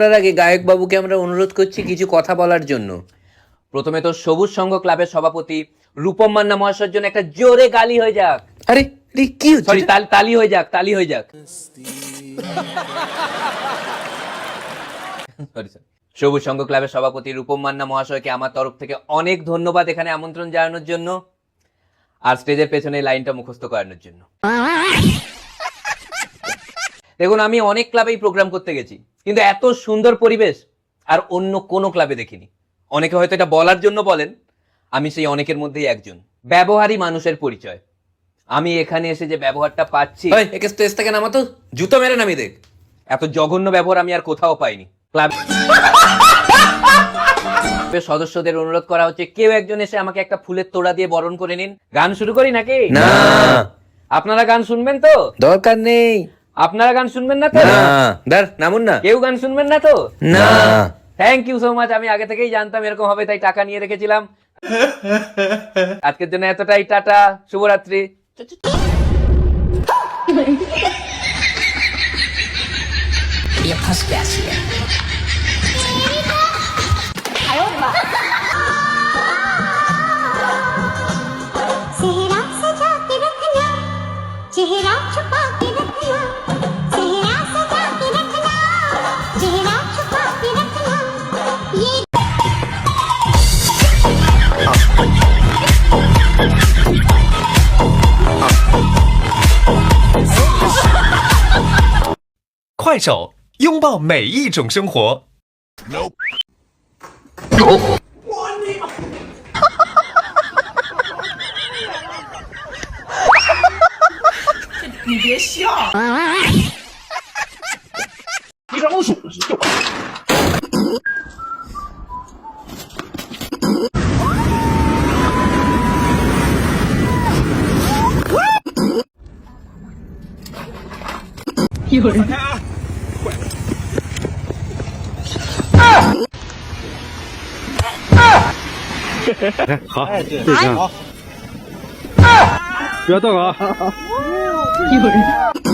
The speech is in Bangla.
তার আগে গায়ক বাবুকে আমরা অনুরোধ করছি কিছু কথা বলার জন্য। প্রথমে তো সবুজ সংঘ ক্লাবের সভাপতি রূপম মান্না মহাশয়ের জন্য একটা জোরে গালি হয়ে যাক। আরে আরে কি হচ্ছে? সরি, তালি হয়ে যাক, তালি হয়ে যাক। সরি। সবুজ সংঘ ক্লাবের সভাপতি রূপম মান্না মহাশয়কে আমার তরফ থেকে অনেক ধন্যবাদ এখানে আমন্ত্রণ জানানোর জন্য আর স্টেজের পেছনে এই লাইনটা মুখস্থ করানোর জন্য। দেখুন, আমি অনেক ক্লাবেই প্রোগ্রাম করতে গেছি, কিন্তু এত সুন্দর পরিবেশ আর অন্য কোনো ক্লাবে দেখিনি। অনেকে হয়তো এটা বলার জন্য বলেন, আমি সেই অনেকের মধ্যেই একজন। ব্যবহারই মানুষের পরিচয়। আমি এখানে এসে যে ব্যবহারটা পাচ্ছি, ওই একে স্টেজ থেকে নামাতো, জুতো মেরে নামি দেখ। এত জঘন্য ব্যবহার আমি আর কোথাও পাইনি। ক্লাব সদস্যদের অনুরোধ করা হচ্ছে, কেউ একজন এসে আমাকে একটা ফুলের তোড়া দিয়ে বরণ করে নিন। গান শুরু করি নাকি? না, আপনারা গান শুনবেন তো? দরকার নেই। আপনারা গান শুনবেন না তো? না, দাঁড়, নামুন না। কেউ গান শুনবেন না তো? না। Thank you so much. আমি আগে থেকেই জানতাম এরকম হবে, তাই টাকা নিয়ে রেখেছিলাম। আজকের জন্য এতটাই। টাটা, শুভরাত্রি। ये फंस गया सी है। चेहरा सजा के रखना, चेहरा छुपा के रखना, चेहरा सजा के रखना, चेहरा छुपा के रखना। ये 快手，拥抱每一种生活。你别笑。有人。好，对上，好，不要动啊！有人。